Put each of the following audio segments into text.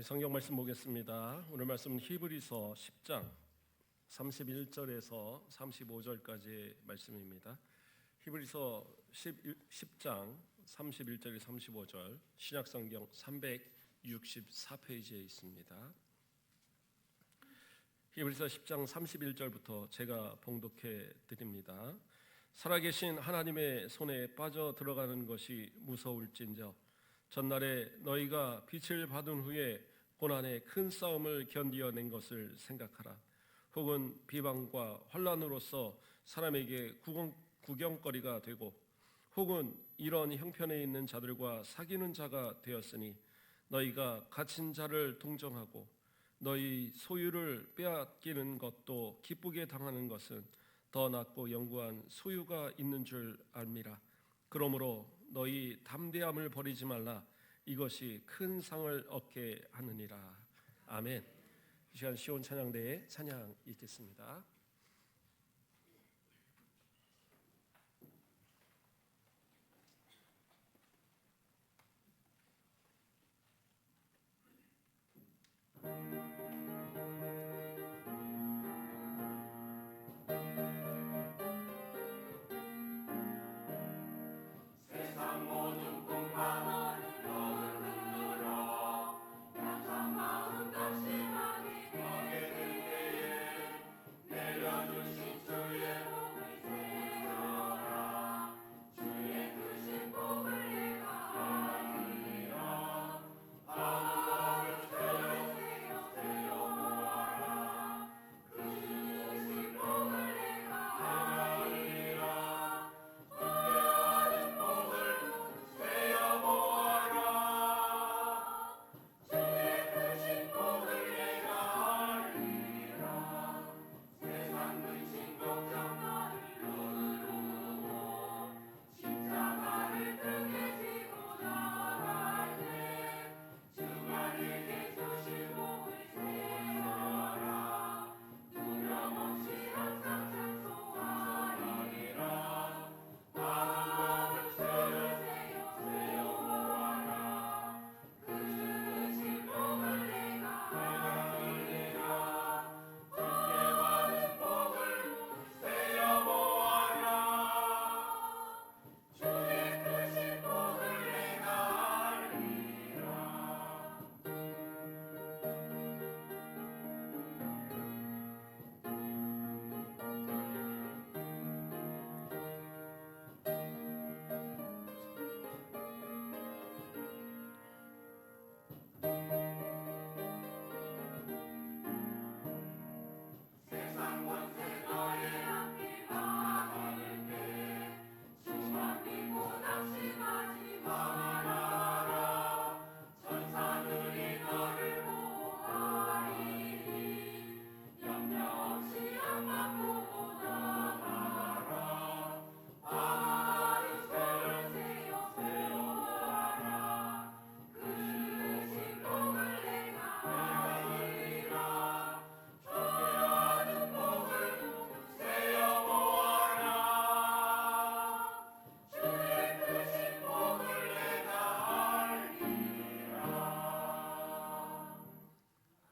성경 말씀 보겠습니다. 오늘 말씀은 히브리서 10장 31절에서 35절까지의 말씀입니다. 히브리서 10장 31절에서 35절 신약성경 364페이지에 있습니다. 히브리서 10장 31절부터 제가 봉독해 드립니다. 살아계신 하나님의 손에 빠져 들어가는 것이 무서울진저 전날에 너희가 빛을 받은 후에 고난의 큰 싸움을 견디어낸 것을 생각하라. 혹은 비방과 환난으로서 사람에게 구경거리가 되고 혹은 이런 형편에 있는 자들과 사귀는 자가 되었으니 너희가 갇힌 자를 동정하고 너희 소유를 빼앗기는 것도 기쁘게 당하는 것은 더 낫고 영구한 소유가 있는 줄 압니다. 그러므로 너희 담대함을 버리지 말라. 이것이 큰 상을 얻게 하느니라. 아멘. 이 시간 시온 찬양대에 찬양 읽겠습니다.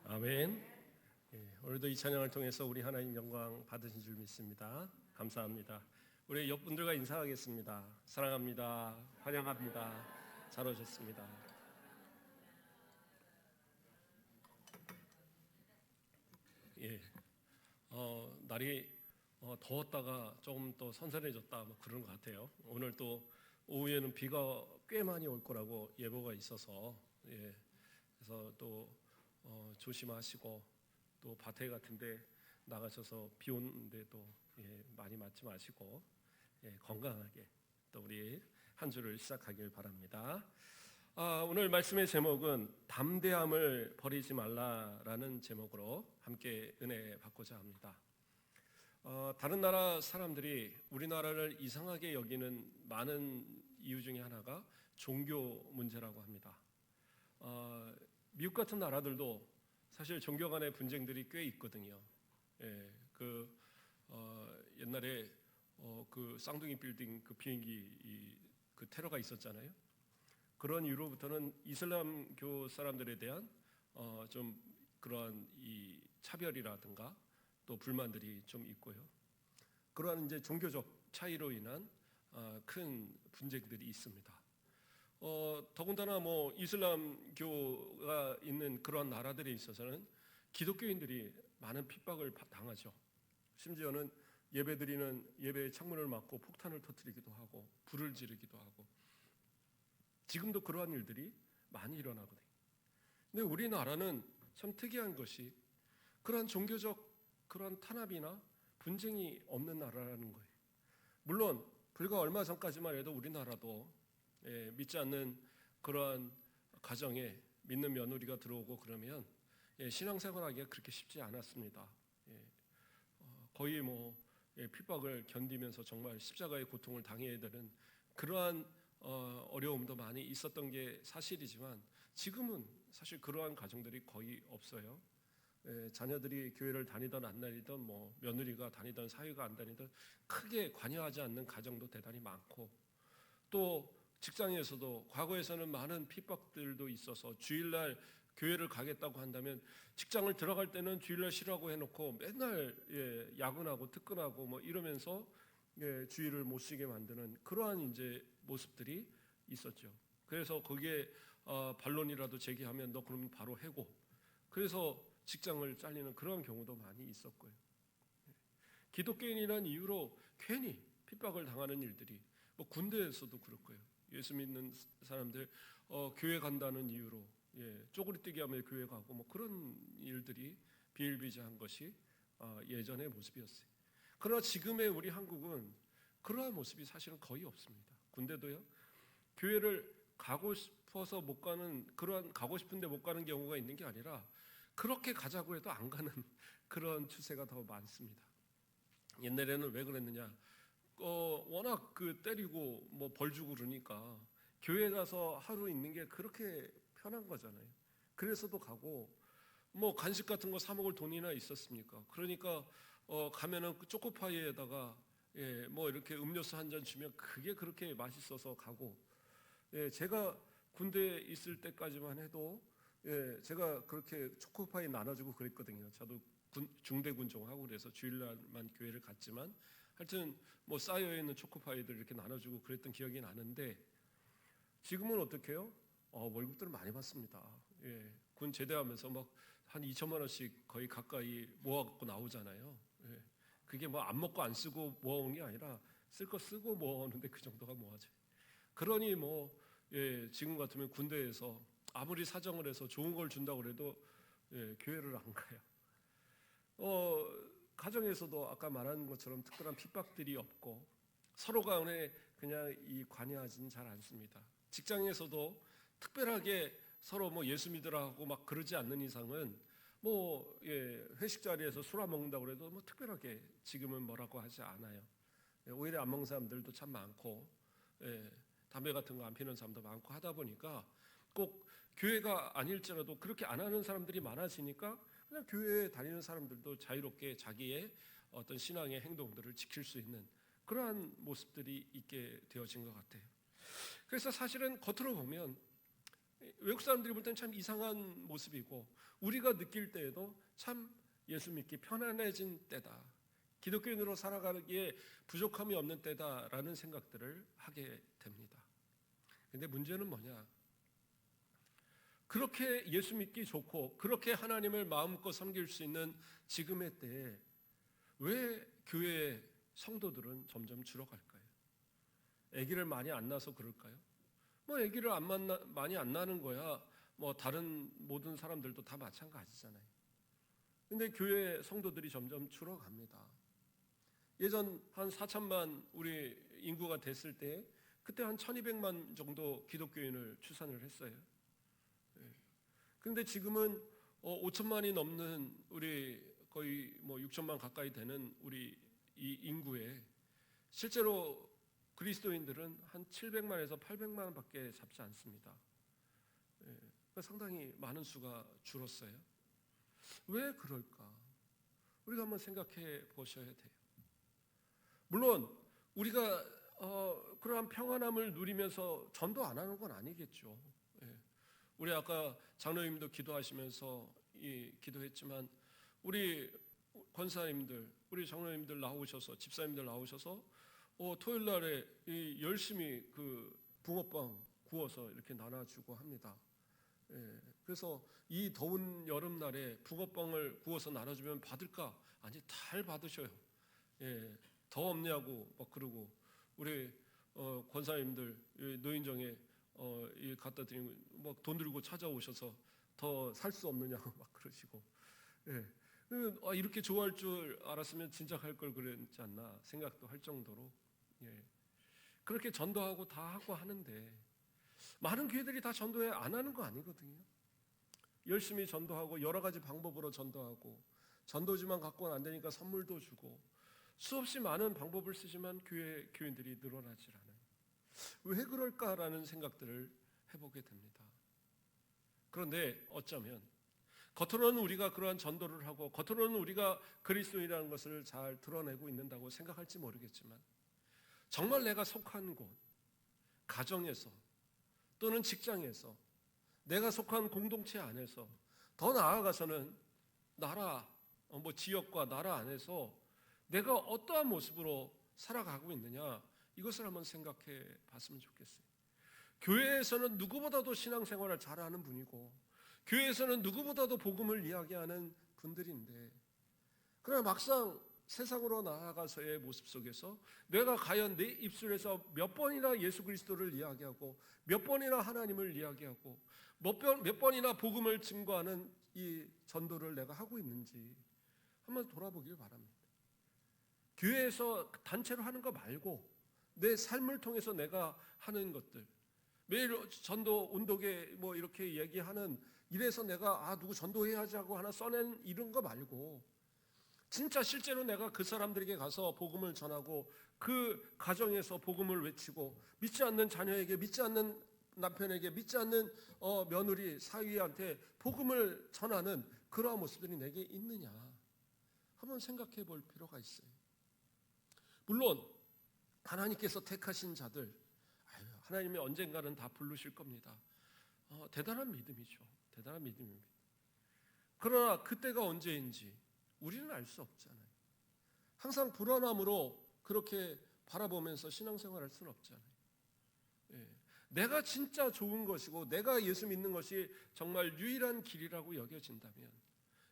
아멘. 오늘도 이 찬양을 통해서 우리 하나님 영광 받으신 줄 믿습니다. 감사합니다. 우리 옆분들과 인사하겠습니다. 사랑합니다. 환영합니다. 잘 오셨습니다. 날이 더웠다가 조금 또 선선해졌다 뭐 그런 것 같아요. 오늘 또 오후에는 비가 꽤 많이 올 거라고 예보가 있어서 그래서 또 조심하시고 또 밭에 같은데 나가셔서 비 오는데 또 많이 맞지 마시고 건강하게 또 우리 한 주를 시작하길 바랍니다. 오늘 말씀의 제목은 담대함을 버리지 말라라는 제목으로 함께 은혜 받고자 합니다. 다른 나라 사람들이 우리나라를 이상하게 여기는 많은 이유 중에 하나가 종교 문제라고 합니다. 미국 같은 나라들도 사실 종교 간의 분쟁들이 꽤 있거든요. 옛날에 그 쌍둥이 빌딩 그 비행기 그 테러가 있었잖아요. 그런 이후로부터는 이슬람교 사람들에 대한 좀 그러한 이 차별이라든가 또 불만들이 좀 있고요. 그러한 이제 종교적 차이로 인한 큰 분쟁들이 있습니다. 더군다나 뭐 이슬람교가 있는 그런 나라들에 있어서는 기독교인들이 많은 핍박을 당하죠. 심지어는 예배드리는 예배의 창문을 막고 폭탄을 터뜨리기도 하고 불을 지르기도 하고 지금도 그러한 일들이 많이 일어나거든요. 근데 우리나라는 참 특이한 것이 그러한 종교적 그러한 탄압이나 분쟁이 없는 나라라는 거예요. 물론 불과 얼마 전까지만 해도 우리나라도 믿지 않는 그러한 가정에 믿는 며느리가 들어오고 그러면 신앙생활하기가 그렇게 쉽지 않았습니다. 거의 뭐 핍박을 견디면서 정말 십자가의 고통을 당해야 되는 그러한 어려움도 많이 있었던 게 사실이지만 지금은 사실 그러한 가정들이 거의 없어요. 자녀들이 교회를 다니던 안 다니던 뭐 며느리가 다니던 사위가 안 다니던 크게 관여하지 않는 가정도 대단히 많고 또 직장에서도 과거에서는 많은 핍박들도 있어서 주일날 교회를 가겠다고 한다면 직장을 들어갈 때는 주일날 쉬라고 해놓고 맨날 야근하고 특근하고 뭐 이러면서 주일을 못 쉬게 만드는 그러한 이제 모습들이 있었죠. 그래서 거기에 반론이라도 제기하면 너 그러면 바로 해고. 그래서 직장을 잘리는 그런 경우도 많이 있었고요. 기독교인이라는 이유로 괜히 핍박을 당하는 일들이 뭐 군대에서도 그럴 거예요. 예수 믿는 사람들 교회 간다는 이유로 쪼그리뛰기 하며 교회 가고 뭐 그런 일들이 비일비재한 것이 예전의 모습이었어요. 그러나 지금의 우리 한국은 그러한 모습이 사실은 거의 없습니다. 군대도요. 교회를 가고 싶어서 못 가는 그러한 가고 싶은데 못 가는 경우가 있는 게 아니라 그렇게 가자고 해도 안 가는 그런 추세가 더 많습니다. 옛날에는 왜 그랬느냐? 워낙 때리고 뭐 벌 주고 그러니까 교회 가서 하루 있는 게 그렇게 편한 거잖아요. 그래서도 가고 뭐 간식 같은 거 사 먹을 돈이나 있었습니까? 그러니까 가면은 그 초코파이에다가 뭐 이렇게 음료수 한 잔 주면 그게 그렇게 맛있어서 가고 제가 군대에 있을 때까지만 해도 제가 그렇게 초코파이 나눠주고 그랬거든요. 저도 중대 군종하고 그래서 주일날만 교회를 갔지만 하여튼 뭐 쌓여 있는 초코파이들 이렇게 나눠주고 그랬던 기억이 나는데 지금은 어떻게 해요? 월급들을 많이 받습니다. 군 제대하면서 막 한 2천만 원씩 거의 가까이 모아갖고 나오잖아요. 그게 뭐 안 먹고 안 쓰고 모아온 게 아니라 쓸 거 쓰고 모아오는데 그 정도가 모아져요. 그러니 뭐 지금 같으면 군대에서 아무리 사정을 해서 좋은 걸 준다고 그래도 교회를 안 가요. 가정에서도 아까 말한 것처럼 특별한 핍박들이 없고 서로 간에 그냥 이 관여하지는 잘 않습니다. 직장에서도 특별하게 서로 뭐 예수 믿으라고 막 그러지 않는 이상은 뭐 회식 자리에서 술 안 먹는다고 그래도 뭐 특별하게 지금은 뭐라고 하지 않아요. 오히려 안 먹는 사람들도 참 많고 담배 같은 거 안 피우는 사람도 많고 하다 보니까 꼭 교회가 아닐지라도 그렇게 안 하는 사람들이 많아지니까 그냥 교회에 다니는 사람들도 자유롭게 자기의 어떤 신앙의 행동들을 지킬 수 있는 그러한 모습들이 있게 되어진 것 같아요. 그래서 사실은 겉으로 보면 외국 사람들이 볼 때는 참 이상한 모습이고 우리가 느낄 때에도 참 예수 믿기 편안해진 때다. 기독교인으로 살아가기에 부족함이 없는 때다라는 생각들을 하게 됩니다. 그런데 문제는 뭐냐? 그렇게 예수 믿기 좋고 그렇게 하나님을 마음껏 섬길 수 있는 지금의 때에 왜 교회의 성도들은 점점 줄어갈까요? 아기를 많이 안 낳아서 그럴까요? 뭐 아기를 많이 안 낳는 거야 뭐 다른 모든 사람들도 다 마찬가지잖아요. 근데 교회 성도들이 점점 줄어갑니다. 예전 한 4천만 우리 인구가 됐을 때 그때 한 1200만 정도 기독교인을 추산을 했어요. 그런데 지금은 5천만이 넘는 우리 거의 뭐 6천만 가까이 되는 우리 이 인구에 실제로 그리스도인들은 한 700만에서 800만밖에 잡지 않습니다. 상당히 많은 수가 줄었어요. 왜 그럴까? 우리가 한번 생각해 보셔야 돼요. 물론 우리가 그러한 평안함을 누리면서 전도 안 하는 건 아니겠죠. 우리 아까 장로님도 기도하시면서 기도했지만 우리 권사님들, 우리 장로님들 나오셔서 집사님들 나오셔서 토요일 날에 열심히 그 붕어빵 구워서 이렇게 나눠주고 합니다. 그래서 이 더운 여름날에 붕어빵을 구워서 나눠주면 받을까? 아니, 잘 받으셔요. 더 없냐고 막 그러고 우리 권사님들 노인정에 갖다 드리면 막 돈 들고 찾아오셔서 더 살 수 없느냐고 막 그러시고, 이렇게 좋아할 줄 알았으면 진작 할 걸 그랬지 않나 생각도 할 정도로 그렇게 전도하고 다 하고 하는데 많은 교회들이 다 전도해 안 하는 거 아니거든요. 열심히 전도하고 여러 가지 방법으로 전도하고 전도지만 갖고는 안 되니까 선물도 주고 수없이 많은 방법을 쓰지만 교인들이 늘어나질 않아요. 왜 그럴까라는 생각들을 해보게 됩니다. 그런데 어쩌면 겉으로는 우리가 그러한 전도를 하고 겉으로는 우리가 그리스도인이라는 것을 잘 드러내고 있는다고 생각할지 모르겠지만 정말 내가 속한 곳, 가정에서 또는 직장에서 내가 속한 공동체 안에서 더 나아가서는 나라, 지역과 나라 안에서 내가 어떠한 모습으로 살아가고 있느냐 이것을 한번 생각해 봤으면 좋겠어요. 교회에서는 누구보다도 신앙생활을 잘하는 분이고 교회에서는 누구보다도 복음을 이야기하는 분들인데 그러나 막상 세상으로 나아가서의 모습 속에서 내가 과연 내 입술에서 몇 번이나 예수 그리스도를 이야기하고 몇 번이나 하나님을 이야기하고 몇 번이나 복음을 증거하는 이 전도를 내가 하고 있는지 한번 돌아보길 바랍니다. 교회에서 단체로 하는 거 말고 내 삶을 통해서 내가 하는 것들, 매일 전도 운동회 이렇게 얘기하는 이래서 내가 누구 전도해야지 하고 하나 써낸 이런 거 말고 진짜 실제로 내가 그 사람들에게 가서 복음을 전하고 그 가정에서 복음을 외치고 믿지 않는 자녀에게, 믿지 않는 남편에게, 믿지 않는 며느리 사위한테 복음을 전하는 그러한 모습들이 내게 있느냐 한번 생각해 볼 필요가 있어요. 물론 하나님께서 택하신 자들 하나님이 언젠가는 다 부르실 겁니다. 대단한 믿음이죠. 대단한 믿음입니다. 그러나 그때가 언제인지 우리는 알 수 없잖아요. 항상 불안함으로 그렇게 바라보면서 신앙생활할 수는 없잖아요. 내가 진짜 좋은 것이고 내가 예수 믿는 것이 정말 유일한 길이라고 여겨진다면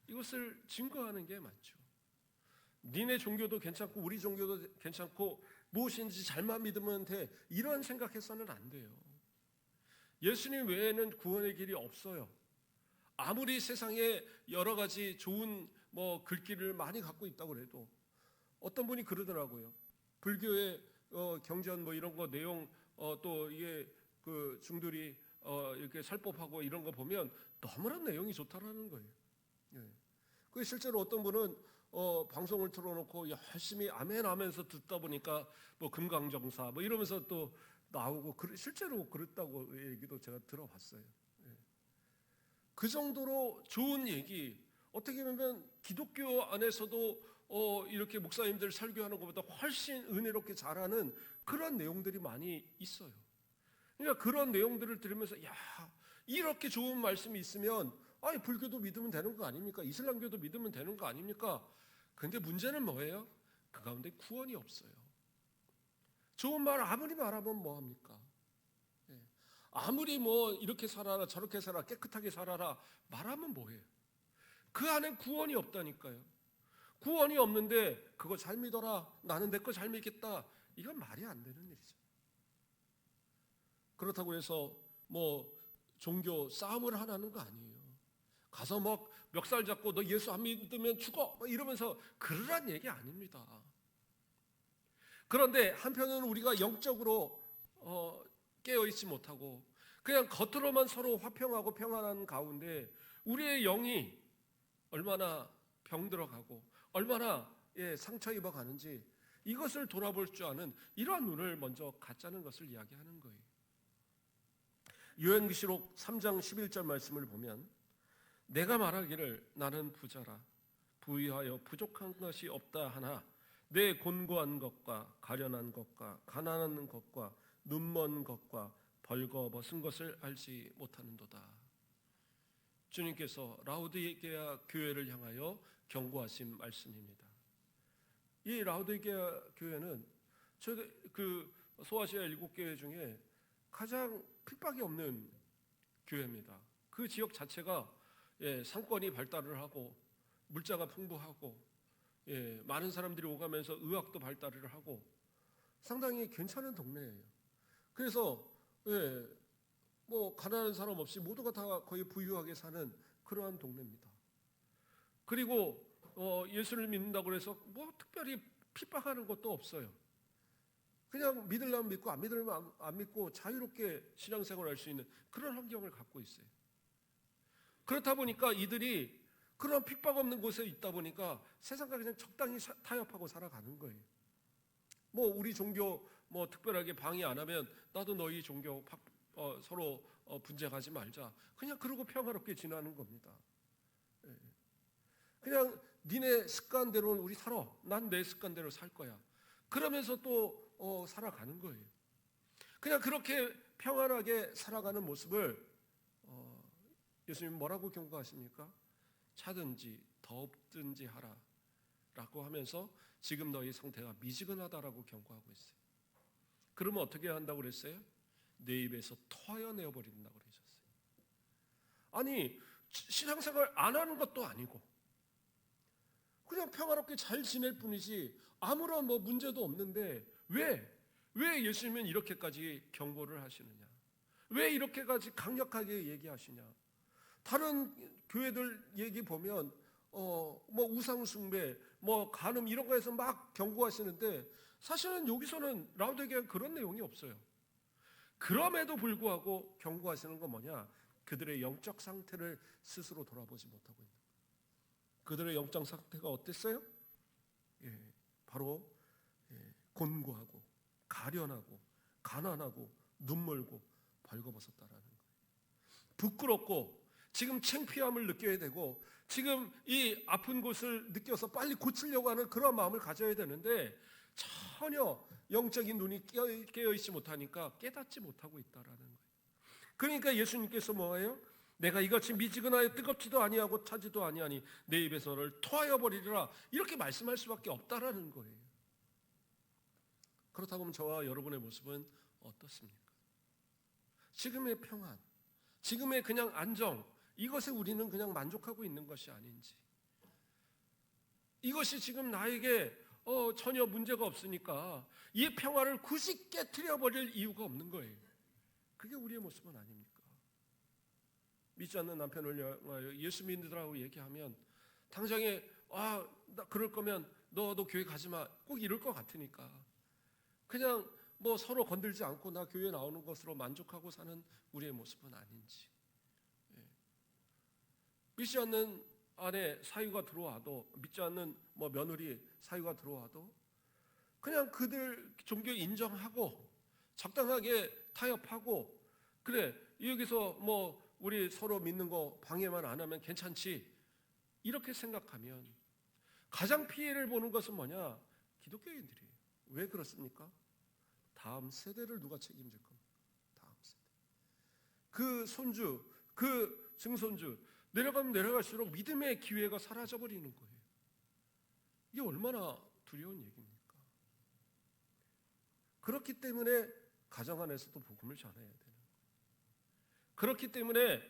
이것을 증거하는 게 맞죠. 니네 종교도 괜찮고 우리 종교도 괜찮고 무엇인지 잘만 믿으면 돼 이런 생각해서는 안 돼요. 예수님 외에는 구원의 길이 없어요. 아무리 세상에 여러 가지 좋은 글귀를 많이 갖고 있다고 해도 어떤 분이 그러더라고요. 불교의 경전 이런 거 내용 또 이게 그 중들이 이렇게 설법하고 이런 거 보면 너무나 내용이 좋다라는 거예요. 그 실제로 어떤 분은 방송을 틀어놓고 열심히 아멘 하면서 듣다 보니까 금강정사 이러면서 또 나오고 실제로 그랬다고 얘기도 제가 들어봤어요. 그 정도로 좋은 얘기, 어떻게 보면 기독교 안에서도 이렇게 목사님들 설교하는 것보다 훨씬 은혜롭게 잘하는 그런 내용들이 많이 있어요. 그러니까 그런 내용들을 들으면서 이렇게 좋은 말씀이 있으면 불교도 믿으면 되는 거 아닙니까? 이슬람교도 믿으면 되는 거 아닙니까? 근데 문제는 뭐예요? 그 가운데 구원이 없어요. 좋은 말 아무리 말하면 뭐합니까? 아무리 이렇게 살아라 저렇게 살아라 깨끗하게 살아라 말하면 뭐해요? 그 안에 구원이 없다니까요. 구원이 없는데 그거 잘 믿어라 나는 내 거 잘 믿겠다 이건 말이 안 되는 일이죠. 그렇다고 해서 종교 싸움을 하라는 거 아니에요. 가서 멱살 잡고 너 예수 안 믿으면 죽어 이러면서 그러란 얘기 아닙니다. 그런데 한편은 우리가 영적으로 깨어있지 못하고 그냥 겉으로만 서로 화평하고 평안한 가운데 우리의 영이 얼마나 병들어가고 얼마나 상처 입어가는지 이것을 돌아볼 줄 아는 이러한 눈을 먼저 갖자는 것을 이야기하는 거예요. 요한계시록 3장 11절 말씀을 보면 내가 말하기를 나는 부자라 부유하여 부족한 것이 없다 하나 내 곤고한 것과 가련한 것과 가난한 것과 눈먼 것과 벌거벗은 것을 알지 못하는도다. 주님께서 라오디게아 교회를 향하여 경고하신 말씀입니다. 이 라오디게아 교회는 그 소아시아 7교회 중에 가장 핍박이 없는 교회입니다. 그 지역 자체가 상권이 발달을 하고 물자가 풍부하고 많은 사람들이 오가면서 의학도 발달을 하고 상당히 괜찮은 동네예요. 그래서 뭐 가난한 사람 없이 모두가 다 거의 부유하게 사는 그러한 동네입니다. 그리고 예수를 믿는다고 해서 뭐 특별히 핍박하는 것도 없어요. 그냥 믿으려면 믿고 안 믿으려면 안 믿고 자유롭게 신앙생활을 할 수 있는 그런 환경을 갖고 있어요. 그렇다 보니까 이들이 그런 핍박 없는 곳에 있다 보니까 세상과 그냥 적당히 타협하고 살아가는 거예요. 뭐 우리 종교 뭐 특별하게 방해 안 하면 나도 너희 종교 서로 분쟁하지 말자. 그냥 그러고 평화롭게 지나는 겁니다. 그냥 니네 습관대로는 우리 살아. 난 내 습관대로 살 거야. 그러면서 또 살아가는 거예요. 그냥 그렇게 평안하게 살아가는 모습을 예수님 뭐라고 경고하십니까? 차든지 덥든지 하라 라고 하면서 지금 너희 상태가 미지근하다라고 경고하고 있어요. 그러면 어떻게 한다고 그랬어요? 내 입에서 토하여내어 버린다고 그러셨어요. 아니 신앙생활 안 하는 것도 아니고 그냥 평화롭게 잘 지낼 뿐이지 아무런 뭐 문제도 없는데 왜 예수님은 이렇게까지 경고를 하시느냐? 왜 이렇게까지 강력하게 얘기하시냐? 다른 교회들 얘기 보면 뭐 우상 숭배, 뭐 간음 이런 거에서 막 경고하시는데 사실은 여기서는 라오디게아는 그런 내용이 없어요. 그럼에도 불구하고 경고하시는 건 뭐냐? 그들의 영적 상태를 스스로 돌아보지 못하고 있는 거예요. 그들의 영적 상태가 어땠어요? 바로 곤고하고 가련하고 가난하고 눈멀고 벌거벗었다라는 거예요. 부끄럽고 지금 창피함을 느껴야 되고 지금 이 아픈 곳을 느껴서 빨리 고치려고 하는 그런 마음을 가져야 되는데 전혀 영적인 눈이 깨어있지 못하니까 깨닫지 못하고 있다라는 거예요. 그러니까 예수님께서 뭐예요? 내가 이같이 미지근하여 뜨겁지도 아니하고 차지도 아니하니 내 입에서를 토하여 버리리라 이렇게 말씀할 수밖에 없다라는 거예요. 그렇다고 하면 저와 여러분의 모습은 어떻습니까? 지금의 평안, 지금의 그냥 안정, 이것에 우리는 그냥 만족하고 있는 것이 아닌지, 이것이 지금 나에게 전혀 문제가 없으니까 이 평화를 굳이 깨트려 버릴 이유가 없는 거예요. 그게 우리의 모습은 아닙니까? 믿지 않는 남편을 향하여 예수 믿으라고 얘기하면 당장에 나 그럴 거면 너도 교회 가지 마 꼭 이럴 것 같으니까 그냥 뭐 서로 건들지 않고 나 교회 나오는 것으로 만족하고 사는 우리의 모습은 아닌지, 믿지 않는 아내 사유가 들어와도, 믿지 않는 뭐 며느리 사유가 들어와도 그냥 그들 종교 인정하고 적당하게 타협하고 그래 여기서 뭐 우리 서로 믿는 거 방해만 안 하면 괜찮지 이렇게 생각하면 가장 피해를 보는 것은 뭐냐? 기독교인들이에요. 왜 그렇습니까? 다음 세대를 누가 책임질 겁니까? 다음 세대. 그 손주, 그 증손주 내려가면 내려갈수록 믿음의 기회가 사라져버리는 거예요. 이게 얼마나 두려운 얘기입니까? 그렇기 때문에 가정 안에서도 복음을 전해야 되는 거예요. 그렇기 때문에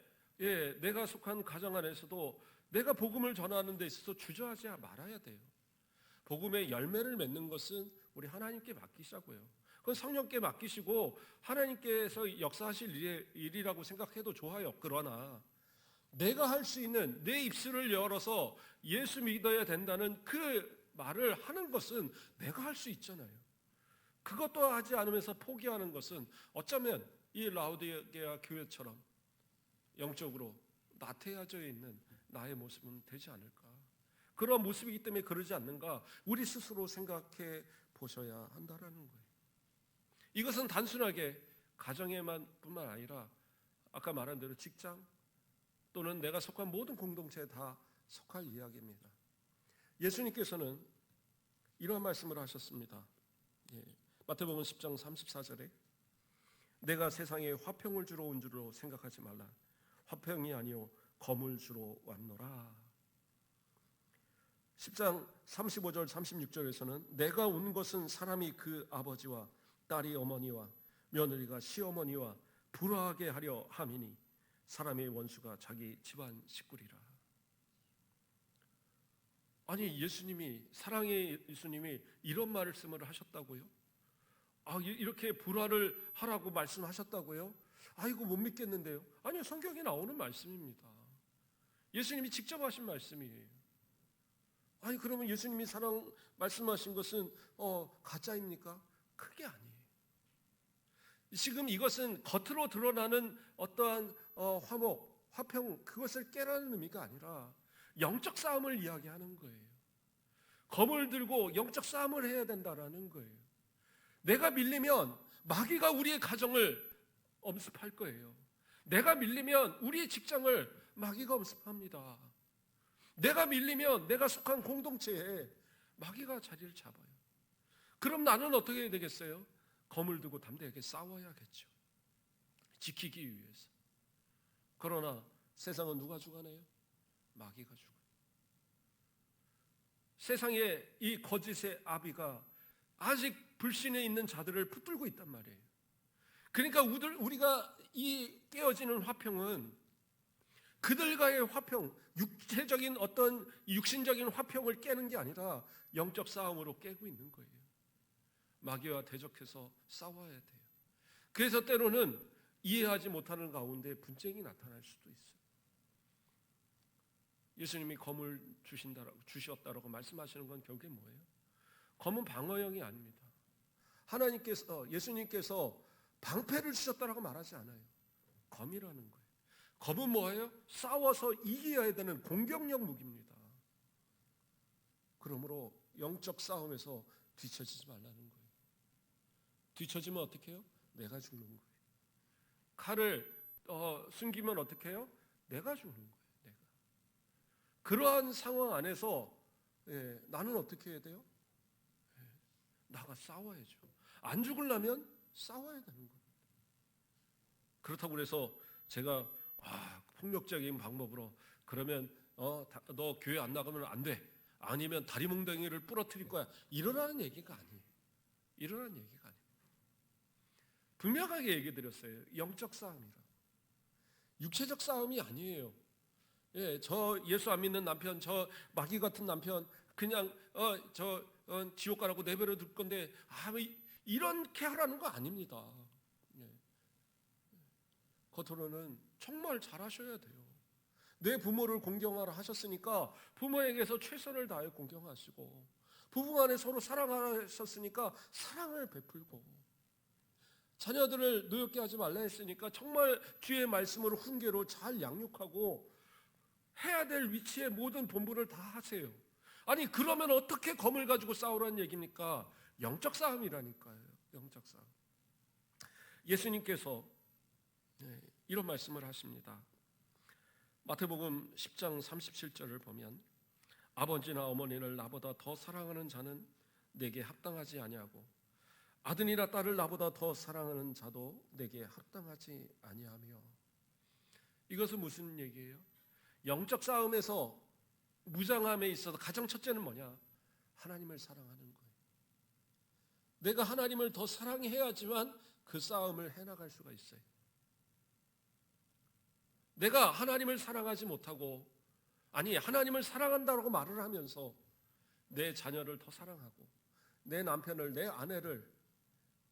내가 속한 가정 안에서도 내가 복음을 전하는 데 있어서 주저하지 말아야 돼요. 복음의 열매를 맺는 것은 우리 하나님께 맡기자고요. 그건 성령께 맡기시고 하나님께서 역사하실 일이라고 생각해도 좋아요. 그러나 내가 할 수 있는 내 입술을 열어서 예수 믿어야 된다는 그 말을 하는 것은 내가 할 수 있잖아요. 그것도 하지 않으면서 포기하는 것은 어쩌면 이 라오디게아 교회처럼 영적으로 나태해져 있는 나의 모습은 되지 않을까. 그런 모습이기 때문에 그러지 않는가 우리 스스로 생각해 보셔야 한다라는 거예요. 이것은 단순하게 가정에만 뿐만 아니라 아까 말한 대로 직장 또는 내가 속한 모든 공동체에 다 속할 이야기입니다. 예수님께서는 이런 말씀을 하셨습니다. 마태복음 10장 34절에 내가 세상에 화평을 주러 온 줄로 생각하지 말라. 화평이 아니요 검을 주러 왔노라. 10장 35절 36절에서는 내가 온 것은 사람이 그 아버지와 딸이 어머니와 며느리가 시어머니와 불화하게 하려 함이니 사람의 원수가 자기 집안 식구리라. 아니, 예수님이, 사랑의 예수님이 이런 말씀을 하셨다고요? 이렇게 불화를 하라고 말씀하셨다고요? 이거 못 믿겠는데요. 아니요, 성경에 나오는 말씀입니다. 예수님이 직접 하신 말씀이에요. 그러면 예수님이 사랑 말씀하신 것은 가짜입니까? 그게 아니에요. 지금 이것은 겉으로 드러나는 어떠한 화목, 화평, 그것을 깨라는 의미가 아니라 영적 싸움을 이야기하는 거예요. 검을 들고 영적 싸움을 해야 된다라는 거예요. 내가 밀리면 마귀가 우리의 가정을 엄습할 거예요. 내가 밀리면 우리의 직장을 마귀가 엄습합니다. 내가 밀리면 내가 속한 공동체에 마귀가 자리를 잡아요. 그럼 나는 어떻게 해야 되겠어요? 검을 들고 담대하게 싸워야겠죠. 지키기 위해서. 그러나 세상은 누가 주관해요? 마귀가 주관해요. 세상에 이 거짓의 아비가 아직 불신에 있는 자들을 붙들고 있단 말이에요. 그러니까 우리가 이 깨어지는 화평은 그들과의 화평, 육체적인 어떤 육신적인 화평을 깨는 게 아니라 영적 싸움으로 깨고 있는 거예요. 마귀와 대적해서 싸워야 돼요. 그래서 때로는 이해하지 못하는 가운데 분쟁이 나타날 수도 있어요. 예수님이 검을 주셨다라고 말씀하시는 건 결국에 뭐예요? 검은 방어형이 아닙니다. 예수님께서 방패를 주셨다라고 말하지 않아요. 검이라는 거예요. 검은 뭐예요? 싸워서 이겨야 되는 공격력 무기입니다. 그러므로 영적 싸움에서 뒤처지지 말라는 거예요. 뒤처지면 어떻게 해요? 내가 죽는 거예요. 칼을 숨기면 어떻게 해요? 내가 죽는 거예요. 내가. 그러한 상황 안에서 나는 어떻게 해야 돼요? 나가 싸워야죠. 안 죽으려면 싸워야 되는 거예요. 그렇다고 그래서 제가 폭력적인 방법으로 그러면 너 교회 안 나가면 안 돼. 아니면 다리몽둥이를 부러뜨릴 거야. 이러라는 얘기가 아니에요. 이러라는 얘기가 아니에요. 분명하게 얘기 드렸어요. 영적 싸움이라. 육체적 싸움이 아니에요. 저 예수 안 믿는 남편, 저 마귀 같은 남편 그냥 지옥 가라고 내버려 둘 건데 이렇게 하라는 거 아닙니다. 겉으로는 정말 잘하셔야 돼요. 내 부모를 공경하라 하셨으니까 부모에게서 최선을 다해 공경하시고, 부부간에 서로 사랑하셨으니까 사랑을 베풀고, 자녀들을 노엽게 하지 말라 했으니까 정말 주의 말씀으로 훈계로 잘 양육하고 해야 될 위치에 모든 본분을 다 하세요. 그러면 어떻게 검을 가지고 싸우라는 얘기입니까? 영적 싸움이라니까요. 영적 싸움. 예수님께서 이런 말씀을 하십니다. 마태복음 10장 37절을 보면 아버지나 어머니를 나보다 더 사랑하는 자는 내게 합당하지 아니하고 아들이나 딸을 나보다 더 사랑하는 자도 내게 합당하지 아니하며. 이것은 무슨 얘기예요? 영적 싸움에서 무장함에 있어서 가장 첫째는 뭐냐? 하나님을 사랑하는 거예요. 내가 하나님을 더 사랑해야지만 그 싸움을 해나갈 수가 있어요. 내가 하나님을 사랑하지 못하고 하나님을 사랑한다고 말을 하면서 내 자녀를 더 사랑하고 내 남편을, 내 아내를,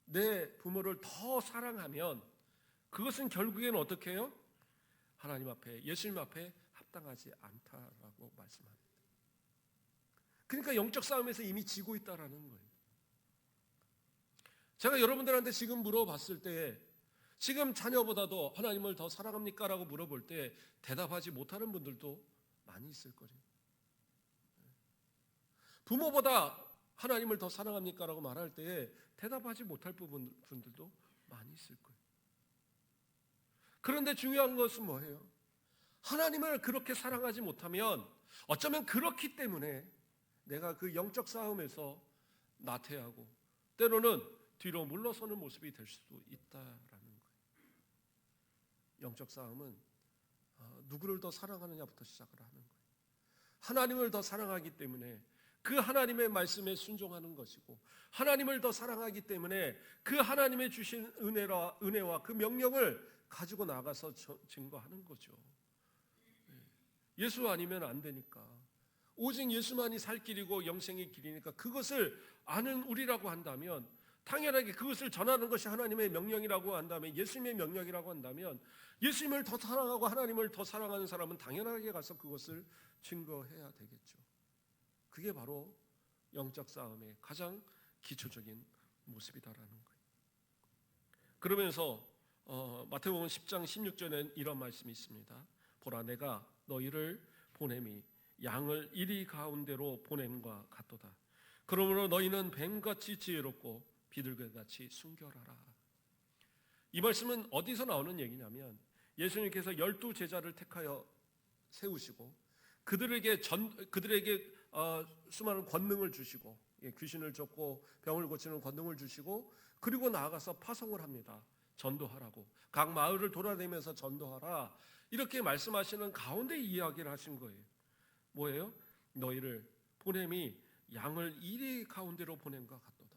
내 부모를 더 사랑하면 그것은 결국에는 어떻게 해요? 하나님 앞에, 예수님 앞에 합당하지 않다라고 말씀합니다. 그러니까 영적 싸움에서 이미 지고 있다라는 거예요. 제가 여러분들한테 지금 물어봤을 때 지금 자녀보다도 하나님을 더 사랑합니까? 라고 물어볼 때 대답하지 못하는 분들도 많이 있을 거예요. 부모보다 하나님을 더 사랑합니까? 라고 말할 때 대답하지 못할 분들도 많이 있을 거예요. 그런데 중요한 것은 뭐예요? 하나님을 그렇게 사랑하지 못하면 어쩌면 그렇기 때문에 내가 그 영적 싸움에서 나태하고 때로는 뒤로 물러서는 모습이 될 수도 있다라는 거예요. 영적 싸움은 누구를 더 사랑하느냐부터 시작을 하는 거예요. 하나님을 더 사랑하기 때문에 그 하나님의 말씀에 순종하는 것이고, 하나님을 더 사랑하기 때문에 그 하나님의 주신 은혜와 그 명령을 가지고 나가서 증거하는 거죠. 예수 아니면 안 되니까, 오직 예수만이 살 길이고 영생의 길이니까 그것을 아는 우리라고 한다면, 당연하게 그것을 전하는 것이 하나님의 명령이라고 한다면, 예수님의 명령이라고 한다면, 예수님을 더 사랑하고 하나님을 더 사랑하는 사람은 당연하게 가서 그것을 증거해야 되겠죠. 그게 바로 영적 싸움의 가장 기초적인 모습이다라는 거예요. 그러면서 마태복음 10장 16절에는 이런 말씀이 있습니다. 보라, 내가 너희를 보냄이 양을 이리 가운데로 보냄과 같도다. 그러므로 너희는 뱀같이 지혜롭고 비둘기같이 순결하라. 이 말씀은 어디서 나오는 얘기냐면, 예수님께서 12 제자를 택하여 세우시고 그들에게 수많은 권능을 주시고, 귀신을 쫓고 병을 고치는 권능을 주시고, 그리고 나아가서 파송을 합니다. 전도하라고, 각 마을을 돌아다니면서 전도하라, 이렇게 말씀하시는 가운데 이야기를 하신 거예요. 뭐예요? 너희를 보냄이 양을 이리 가운데로 보냄과 같도다.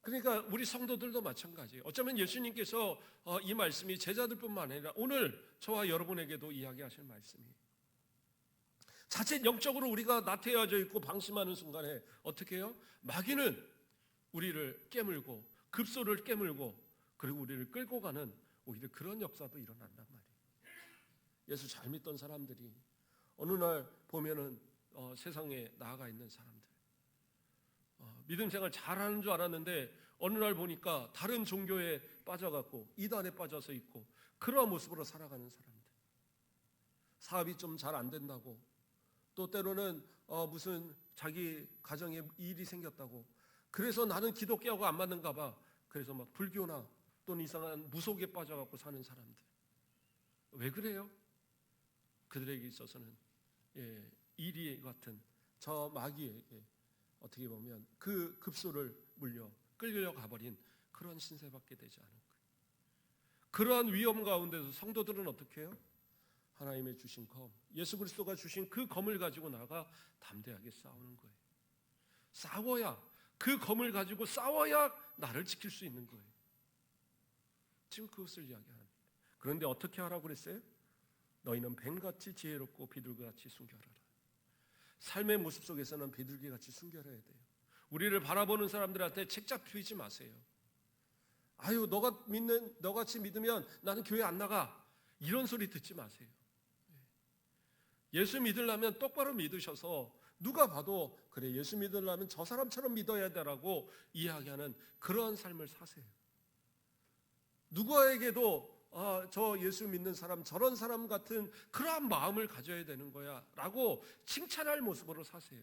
그러니까 우리 성도들도 마찬가지예요. 어쩌면 예수님께서 이 말씀이 제자들뿐만 아니라 오늘 저와 여러분에게도 이야기하실 말씀이에요. 자칫 영적으로 우리가 나태해져 있고 방심하는 순간에 어떻게 해요? 마귀는 우리를 깨물고, 급소를 깨물고, 그리고 우리를 끌고 가는 오히려 그런 역사도 일어난단 말이에요. 예수 잘 믿던 사람들이 어느 날 보면은 세상에 나아가 있는 사람들, 믿음 생활 잘하는 줄 알았는데 어느 날 보니까 다른 종교에 빠져갖고 이단에 빠져서 있고, 그러한 모습으로 살아가는 사람들, 사업이 좀 잘 안 된다고, 또 때로는 무슨 자기 가정에 일이 생겼다고, 그래서 나는 기독교하고 안 맞는가 봐, 그래서 막 불교나 또는 이상한 무속에 빠져갖고 사는 사람들. 왜 그래요? 그들에게 있어서는 이리 같은 저 마귀에게 어떻게 보면 그 급소를 물려 끌려가 버린 그런 신세밖에 되지 않은 거예요. 그러한 위험 가운데서 성도들은 어떻게 해요? 하나님의 주신 검, 예수 그리스도가 주신 그 검을 가지고 나가 담대하게 싸우는 거예요. 싸워야, 그 검을 가지고 싸워야 나를 지킬 수 있는 거예요. 지금 그것을 이야기합니다. 그런데 어떻게 하라고 그랬어요? 너희는 뱀같이 지혜롭고 비둘기같이 순결하라. 삶의 모습 속에서는 비둘기같이 순결해야 돼요. 우리를 바라보는 사람들한테 책잡 피우지 마세요. 아유, 너같이 믿으면 나는 교회 안 나가, 이런 소리 듣지 마세요. 예수 믿으려면 똑바로 믿으셔서 누가 봐도 그래, 예수 믿으려면 저 사람처럼 믿어야 되라고 이야기하는 그러한 삶을 사세요. 누구에게도 저 예수 믿는 사람, 저런 사람 같은 그러한 마음을 가져야 되는 거야 라고 칭찬할 모습으로 사세요.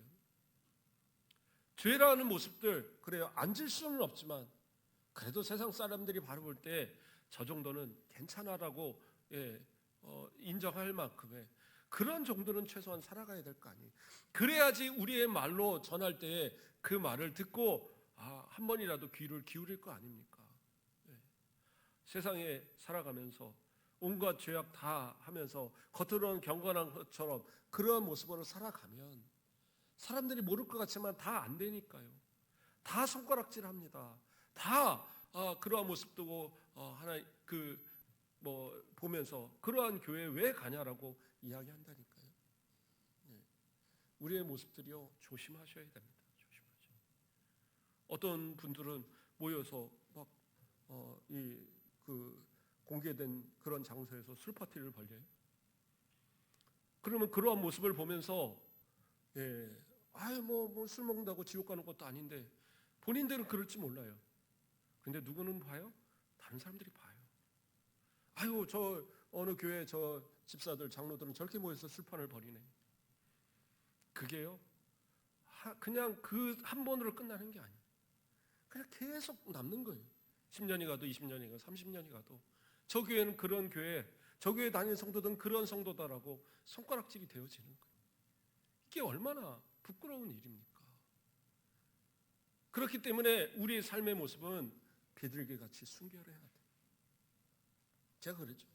죄라는 모습들, 그래요, 앉을 수는 없지만 그래도 세상 사람들이 바라볼 때 저 정도는 괜찮아라고 인정할 만큼의 그런 정도는 최소한 살아가야 될 거 아니에요. 그래야지 우리의 말로 전할 때에 그 말을 듣고 한 번이라도 귀를 기울일 거 아닙니까? 세상에 살아가면서 온갖 죄악 다 하면서 겉으로는 경건한 것처럼 그러한 모습으로 살아가면 사람들이 모를 것 같지만 다 안 되니까요. 다 손가락질합니다. 다 그러한 모습 두고 하나 보면서 그러한 교회에 왜 가냐라고 이야기한다니까요. 우리의 모습들이요, 조심하셔야 됩니다. 조심하셔야. 어떤 분들은 모여서 막 공개된 그런 장소에서 술 파티를 벌려요. 그러면 그러한 모습을 보면서 술 먹는다고 지옥 가는 것도 아닌데 본인들은 그럴지 몰라요. 근데 누구는 봐요? 다른 사람들이 봐요. 아유, 저 어느 교회 저 집사들, 장로들은 저렇게 모여서 술판을 벌이네. 그게요, 그냥 그 한 번으로 끝나는 게 아니에요. 그냥 계속 남는 거예요. 10년이 가도 20년이 가도 30년이 가도 저 교회는 그런 교회, 저 교회 다니는 성도들은 그런 성도다라고 손가락질이 되어지는 거예요. 이게 얼마나 부끄러운 일입니까? 그렇기 때문에 우리의 삶의 모습은 비둘기같이 순결해야 돼요. 제가 그랬죠.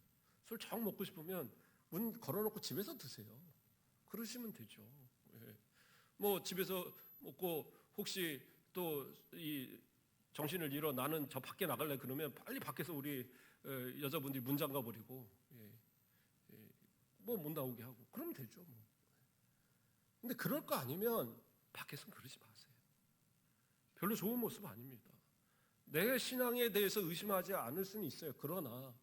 술 정 먹고 싶으면 문 걸어놓고 집에서 드세요. 그러시면 되죠. 예. 뭐 집에서 먹고 혹시 또 이 정신을 잃어 나는 저 밖에 나갈래 그러면 빨리 밖에서 우리 여자분들이 문 잠가 버리고 뭐 못 나오게 하고 그러면 되죠. 뭐. 근데 그럴 거 아니면 밖에서는 그러지 마세요. 별로 좋은 모습 아닙니다. 내 신앙에 대해서 의심하지 않을 수는 있어요. 그러나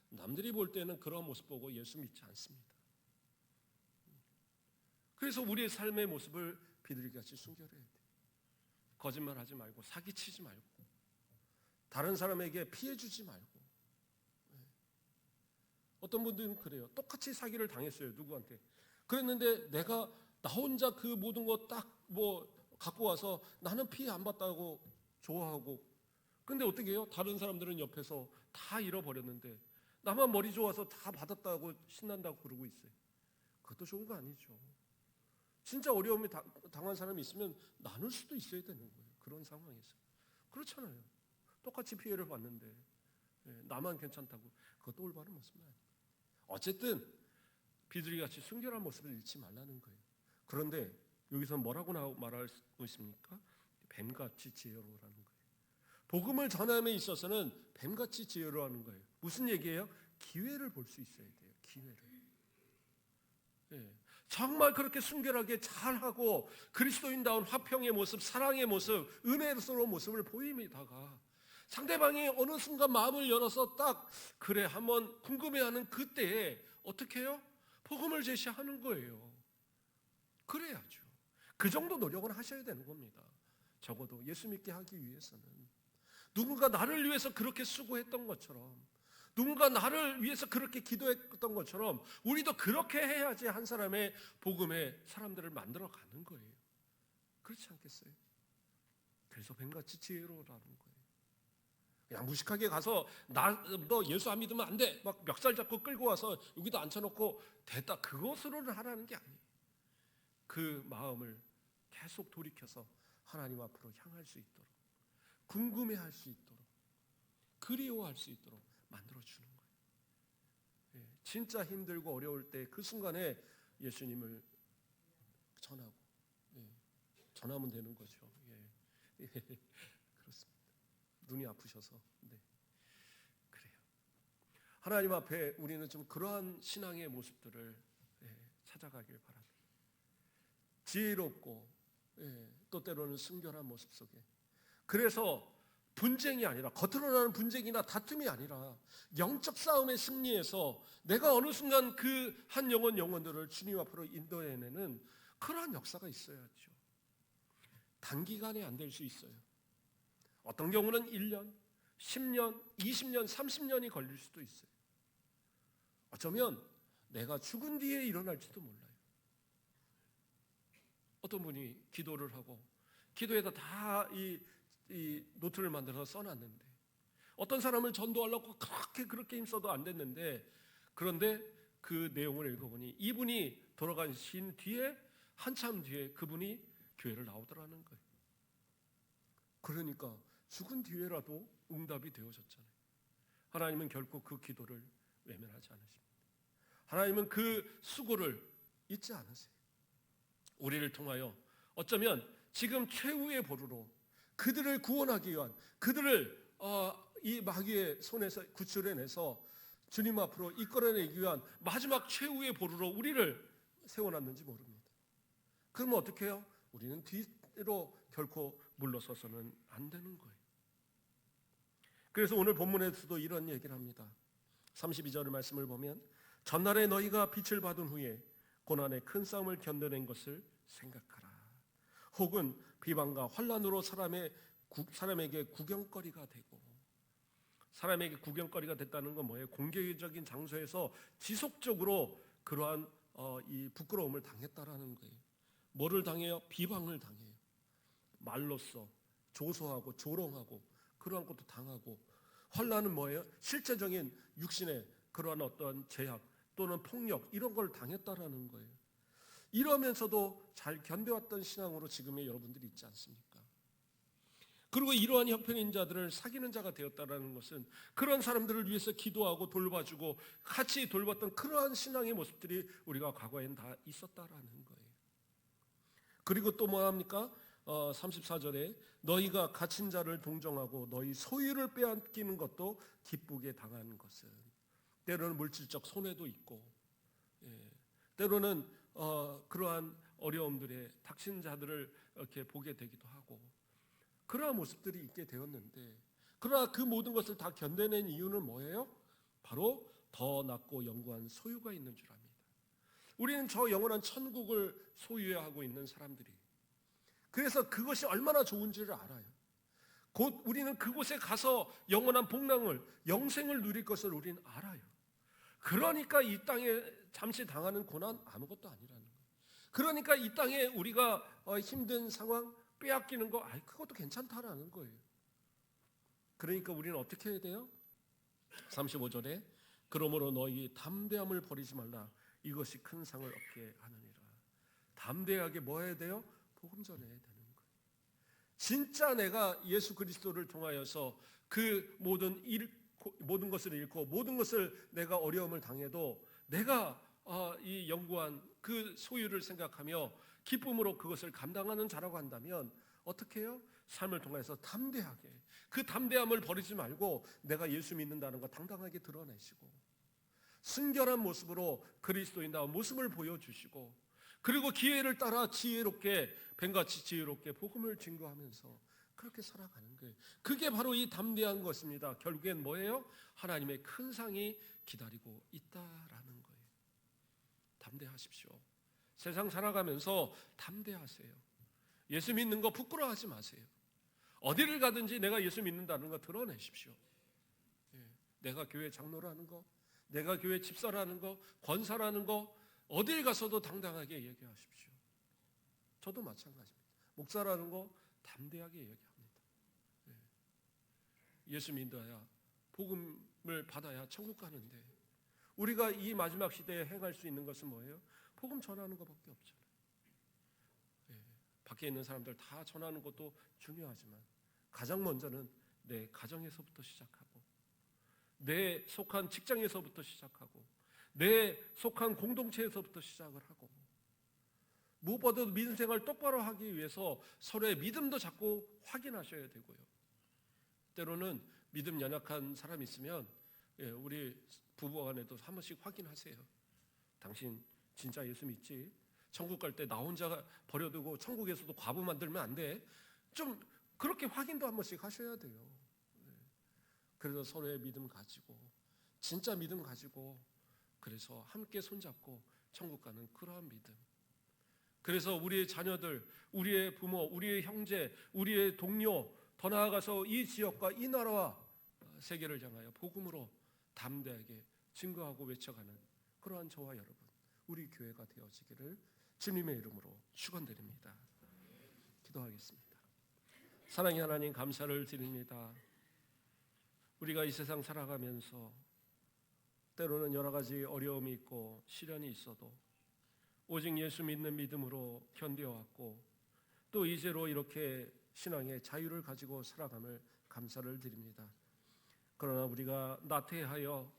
남들이 볼 때는 그런 모습 보고 예수 믿지 않습니다. 그래서 우리의 삶의 모습을 비둘기같이 숨겨야 돼요. 거짓말하지 말고 사기치지 말고 다른 사람에게 피해 주지 말고. 어떤 분들은 그래요. 똑같이 사기를 당했어요. 누구한테. 그랬는데 내가 나 혼자 그 모든 거 딱 뭐 갖고 와서 나는 피해 안 봤다고 좋아하고, 근데 어떻게 해요? 다른 사람들은 옆에서 다 잃어버렸는데 나만 머리 좋아서 다 받았다고 신난다고 그러고 있어요. 그것도 좋은 거 아니죠. 진짜 어려움이 당한 사람이 있으면 나눌 수도 있어야 되는 거예요. 그런 상황에서. 그렇잖아요. 똑같이 피해를 봤는데 나만 괜찮다고. 그것도 올바른 모습은 아니에요. 어쨌든 비둘기같이 순결한 모습을 잃지 말라는 거예요. 그런데 여기서 뭐라고 말하고 있습니까? 뱀같이 지혜로우라는 거예요. 복음을 전함에 있어서는 뱀같이 지혜로워하는 거예요. 무슨 얘기예요? 기회를 볼 수 있어야 돼요. 기회를. 정말 그렇게 순결하게 잘하고 그리스도인다운 화평의 모습, 사랑의 모습, 은혜스러운 모습을 보임에다가 상대방이 어느 순간 마음을 열어서 딱 그래 한번 궁금해하는 그때에 어떻게 해요? 복음을 제시하는 거예요. 그래야죠. 그 정도 노력은 하셔야 되는 겁니다. 적어도 예수 믿게 하기 위해서는. 누군가 나를 위해서 그렇게 수고했던 것처럼, 누군가 나를 위해서 그렇게 기도했던 것처럼 우리도 그렇게 해야지 한 사람의 복음에 사람들을 만들어가는 거예요. 그렇지 않겠어요? 그래서 뱀같이 지혜로우라는 거예요. 그냥 무식하게 가서 너 예수 안 믿으면 안 돼 막 멱살 잡고 끌고 와서 여기다 앉혀놓고 됐다 그것으로는 하라는 게 아니에요. 그 마음을 계속 돌이켜서 하나님 앞으로 향할 수 있도록, 궁금해할 수 있도록, 그리워할 수 있도록 만들어주는 거예요. 진짜 힘들고 어려울 때 그 순간에 예수님을 전하고 전하면 되는 거죠. 그렇습니다. 눈이 아프셔서. 네. 그래요. 하나님 앞에 우리는 좀 그러한 신앙의 모습들을 찾아가길 바랍니다. 지혜롭고 또 때로는 순결한 모습 속에. 그래서 분쟁이 아니라 겉으로 나는 분쟁이나 다툼이 아니라 영적 싸움의 승리에서 내가 어느 순간 그 한 영혼들을 주님 앞으로 인도해내는 그러한 역사가 있어야죠. 단기간에 안 될 수 있어요. 어떤 경우는 1년, 10년, 20년, 30년이 걸릴 수도 있어요. 어쩌면 내가 죽은 뒤에 일어날지도 몰라요. 어떤 분이 기도를 하고 기도에다 다 이 노트를 만들어서 써놨는데 어떤 사람을 전도하려고 그렇게 힘써도 안 됐는데 그런데 그 내용을 읽어보니 이분이 돌아가신 뒤에 한참 뒤에 그분이 교회를 나오더라는 거예요. 그러니까 죽은 뒤에라도 응답이 되어졌잖아요. 하나님은 결코 그 기도를 외면하지 않으십니다. 하나님은 그 수고를 잊지 않으세요. 우리를 통하여 어쩌면 지금 최후의 보루로 그들을 구원하기 위한, 그들을 이 마귀의 손에서 구출해내서 주님 앞으로 이끌어내기 위한 마지막 최후의 보루로 우리를 세워놨는지 모릅니다. 그러면 어떻게 해요? 우리는 뒤로 결코 물러서서는 안 되는 거예요. 그래서 오늘 본문에서도 이런 얘기를 합니다. 32절 말씀을 보면 전날에 너희가 빛을 받은 후에 고난의 큰 싸움을 견뎌낸 것을 생각하라. 혹은 비방과 환난으로 사람에게 구경거리가 되고, 사람에게 구경거리가 됐다는 건 뭐예요? 공개적인 장소에서 지속적으로 그러한 이 부끄러움을 당했다라는 거예요. 뭐를 당해요? 비방을 당해요. 말로써 조소하고 조롱하고 그러한 것도 당하고, 환난은 뭐예요? 실제적인 육신의 그러한 어떤 제약 또는 폭력 이런 걸 당했다라는 거예요. 이러면서도 잘 견뎌왔던 신앙으로 지금의 여러분들이 있지 않습니까? 그리고 이러한 형편인 자들을 사귀는 자가 되었다라는 것은 그런 사람들을 위해서 기도하고 돌봐주고 같이 돌봤던 그러한 신앙의 모습들이 우리가 과거엔 다 있었다라는 거예요. 그리고 또 뭐합니까? 34절에 너희가 갇힌 자를 동정하고 너희 소유를 빼앗기는 것도 기쁘게 당하는 것은, 때로는 물질적 손해도 있고, 때로는 그러한 어려움들에 닥친 자들을 이렇게 보게 되기도 하고, 그러한 모습들이 있게 되었는데, 그러나 그 모든 것을 다 견뎌낸 이유는 뭐예요? 바로 더 낫고 영구한 소유가 있는 줄 압니다. 우리는 저 영원한 천국을 소유하고 있는 사람들이, 그래서 그것이 얼마나 좋은지를 알아요. 곧 우리는 그곳에 가서 영원한 복락을, 영생을 누릴 것을 우리는 알아요. 그러니까 이 땅에 잠시 당하는 고난 아무것도 아니라는 거예요. 그러니까 이 땅에 우리가 힘든 상황 빼앗기는 거, 그것도 괜찮다라는 거예요. 그러니까 우리는 어떻게 해야 돼요? 35절에 그러므로 너희 담대함을 버리지 말라. 이것이 큰 상을 얻게 하느니라. 담대하게 뭐 해야 돼요? 복음 전해야 되는 거예요. 진짜 내가 예수 그리스도를 통하여서 그 모든 것을 잃고 모든 것을 내가 어려움을 당해도 내가 이 영구한 그 소유를 생각하며 기쁨으로 그것을 감당하는 자라고 한다면 어떻게 해요? 삶을 통해서 담대하게, 그 담대함을 버리지 말고 내가 예수 믿는다는 거 당당하게 드러내시고 순결한 모습으로 그리스도인다운 모습을 보여주시고, 그리고 기회를 따라 지혜롭게, 뱀같이 지혜롭게 복음을 증거하면서 그렇게 살아가는 거예요. 그게 바로 이 담대한 것입니다. 결국엔 뭐예요? 하나님의 큰 상이 기다리고 있다라는 거예요. 담대하십시오. 세상 살아가면서 담대하세요. 예수 믿는 거 부끄러워하지 마세요. 어디를 가든지 내가 예수 믿는다는 거 드러내십시오. 내가 교회 장로라는 거, 내가 교회 집사라는 거, 권사라는 거, 어딜 가서도 당당하게 얘기하십시오. 저도 마찬가지입니다. 목사라는 거 담대하게 얘기합니다. 예수 믿어야, 복음을 받아야 천국 가는데, 우리가 이 마지막 시대에 행할 수 있는 것은 뭐예요? 복음 전하는 것밖에 없잖아요. 밖에 있는 사람들 다 전하는 것도 중요하지만 가장 먼저는 내 가정에서부터 시작하고, 내 속한 직장에서부터 시작하고, 내 속한 공동체에서부터 시작을 하고, 무엇보다도 믿음 생활 똑바로 하기 위해서 서로의 믿음도 자꾸 확인하셔야 되고요. 때로는 믿음 연약한 사람이 있으면 우리 부부간에도 한 번씩 확인하세요. 당신 진짜 예수 믿지? 천국 갈 때 나 혼자 버려두고 천국에서도 과부 만들면 안 돼. 좀 그렇게 확인도 한 번씩 하셔야 돼요. 그래서 서로의 믿음 가지고, 진짜 믿음 가지고, 그래서 함께 손잡고 천국 가는 그러한 믿음. 그래서 우리의 자녀들, 우리의 부모, 우리의 형제, 우리의 동료, 더 나아가서 이 지역과 이 나라와 세계를 향하여 복음으로 담대하게 증거하고 외쳐가는 그러한 저와 여러분, 우리 교회가 되어지기를 주님의 이름으로 축원드립니다. 기도하겠습니다. 사랑의 하나님, 감사를 드립니다. 우리가 이 세상 살아가면서 때로는 여러 가지 어려움이 있고 시련이 있어도 오직 예수 믿는 믿음으로 견뎌왔고, 또 이제로 이렇게 신앙의 자유를 가지고 살아감을 감사를 드립니다. 그러나 우리가 나태하여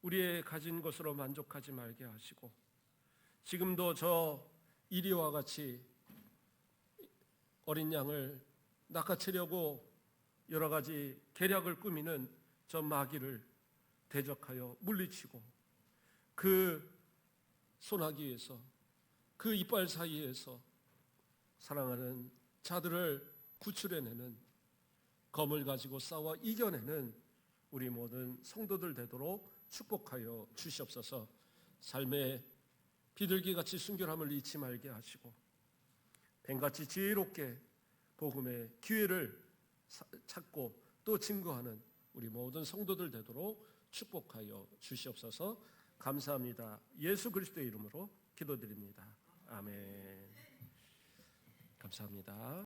우리의 가진 것으로 만족하지 말게 하시고, 지금도 저 이리와 같이 어린 양을 낚아채려고 여러 가지 계략을 꾸미는 저 마귀를 대적하여 물리치고, 그 소나기에서, 그 이빨 사이에서 사랑하는 자들을 구출해내는, 검을 가지고 싸워 이겨내는 우리 모든 성도들 되도록 축복하여 주시옵소서. 삶의 비둘기같이 순결함을 잃지 말게 하시고, 뱀같이 지혜롭게 복음의 기회를 찾고 또 증거하는 우리 모든 성도들 되도록 축복하여 주시옵소서. 감사합니다. 예수 그리스도의 이름으로 기도드립니다. 아멘. 감사합니다.